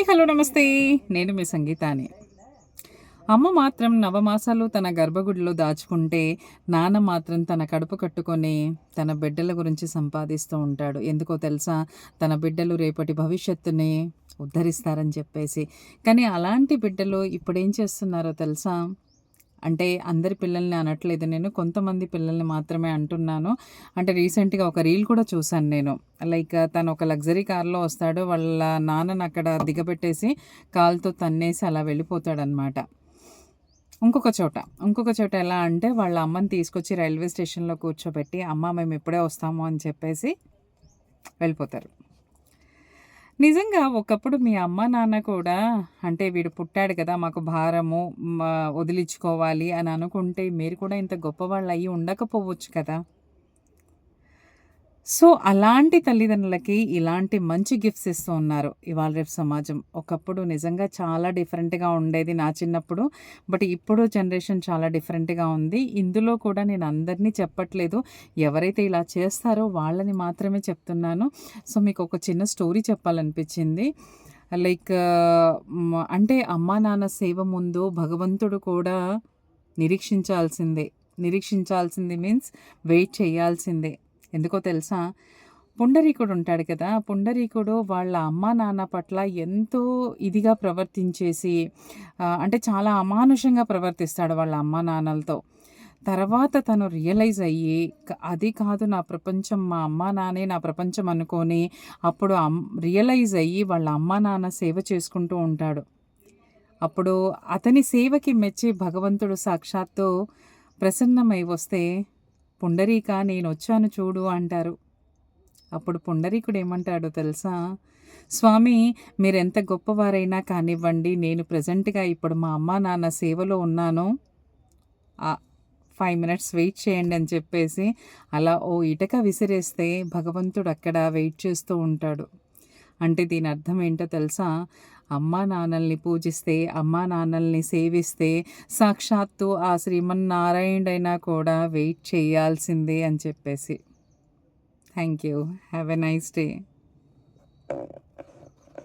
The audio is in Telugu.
హాయ్ హలో నమస్తే. నేను మీ సంగీతాని. అమ్మ మాత్రం నవమాసాలు తన గర్భగుడిలో దాచుకుంటే, నాన్న మాత్రం తన కడుపు కట్టుకొని తన బిడ్డల గురించి సంపాదిస్తూ ఉంటాడు. ఎందుకో తెలుసా? తన బిడ్డలు రేపటి భవిష్యత్తుని ఉద్ధరిస్తారని చెప్పేసి. కానీ అలాంటి బిడ్డలు ఇప్పుడేం చేస్తున్నారో తెలుసా? అంటే అందరి పిల్లల్ని అనట్లేదు నేను. కొంతమంది పిల్లల్ని మాత్రమే అంటున్నాను. అంటే రీసెంట్‌గా ఒక రీల్ కూడా చూసాను నేను. లైక్ తను ఒక లగ్జరీ కార్‌లో వస్తాడు. వాళ్ళ నాన్ననక్కడ దిగబెట్టేసి కాలుతో తన్నేసి అలా వెళ్ళిపోతాడనమాట. ఇంకొక చోట ఎలా అంటే వాళ్ళ అమ్మని తీసుకొచ్చి రైల్వే స్టేషన్‌లో కూర్చోబెట్టి, "అమ్మ మేమిప్పుడే వస్తాము" అని చెప్పేసి వెళ్ళిపోతారు. నిజంగా ఒకప్పుడు మీ అమ్మ, నాన్న కూడా అంటే వీడు పుట్టాడు కదా! మాకు భారము వదిలించుకోవాలి అని అనుకుంటే మీరు కూడా ఇంత గొప్పవాళ్ళయ్యి ఉండకపోవచ్చు కదా! సో, అలాంటి తల్లిదండ్రులకి ఇలాంటి మంచి గిఫ్ట్స్ ఇస్తూ ఉన్నారు ఇవాళ రేపు సమాజం. ఒకప్పుడు నిజంగా చాలా డిఫరెంట్‌గా ఉండేది నా చిన్నప్పుడు. బట్ ఇప్పుడు జనరేషన్ చాలా డిఫరెంట్‌గా ఉంది. ఇందులో కూడా నేను అందరిని చెప్పట్లేదు. ఎవరైతే ఇలా చేస్తారో వాళ్ళని మాత్రమే చెప్తున్నాను. సో, మీకు ఒక చిన్న స్టోరీ చెప్పాలనిపించింది. లైక్ అంటే అమ్మా, నాన్న సేవ ముందు భగవంతుడు కూడా నిరీక్షించాల్సిందే. నిరీక్షించాల్సింది మీన్స్ వెయిట్ చేయాల్సిందే. ఎందుకో తెలుసా? పుండరీకుడు ఉంటాడు కదా! పుండరీకుడు వాళ్ళ అమ్మా, నాన్న పట్ల ఎంతో ఇదిగా ప్రవర్తించేసి అంటే చాలా అమానుషంగా ప్రవర్తిస్తాడు వాళ్ళ అమ్మా, నాన్నలతో. తర్వాత తను రియలైజ్ అయ్యి అది కాదు నా ప్రపంచం, మా అమ్మా, నాన్నే నా ప్రపంచం అనుకోని అప్పుడు రియలైజ్ అయ్యి వాళ్ళ అమ్మా, నాన్న సేవ చేసుకుంటూ ఉంటాడు. అప్పుడు అతని సేవకి మెచ్చి భగవంతుడు సాక్షాత్తు ప్రసన్నమై వస్తే, "పుండరీక నేనొచ్చాను చూడు" అంటారు. అప్పుడు పుండరీకుడు ఏమంటాడో తెలుసా? "స్వామి మీరెంత గొప్పవారైనా కానివ్వండి, నేను ప్రెజెంట్‌గా ఇప్పుడు మా అమ్మా, నాన్న సేవలో ఉన్నాను. 5 మినిట్స్ వెయిట్ చేయండి" అని చెప్పేసి అలా ఓ ఇటక విసిరేస్తే భగవంతుడు అక్కడ వెయిట్ చేస్తూ ఉంటాడు. అంటే దీని అర్థం ఏంటో తెలుసా? అమ్మా నాన్నల్ని పూజిస్తే, అమ్మా నాన్నల్ని సేవిస్తే సాక్షాత్తు ఆ శ్రీమన్నారాయణుడైనా కూడా వెయిట్ చేయాల్సిందే అని చెప్పేసి. Thank you. Have a nice day.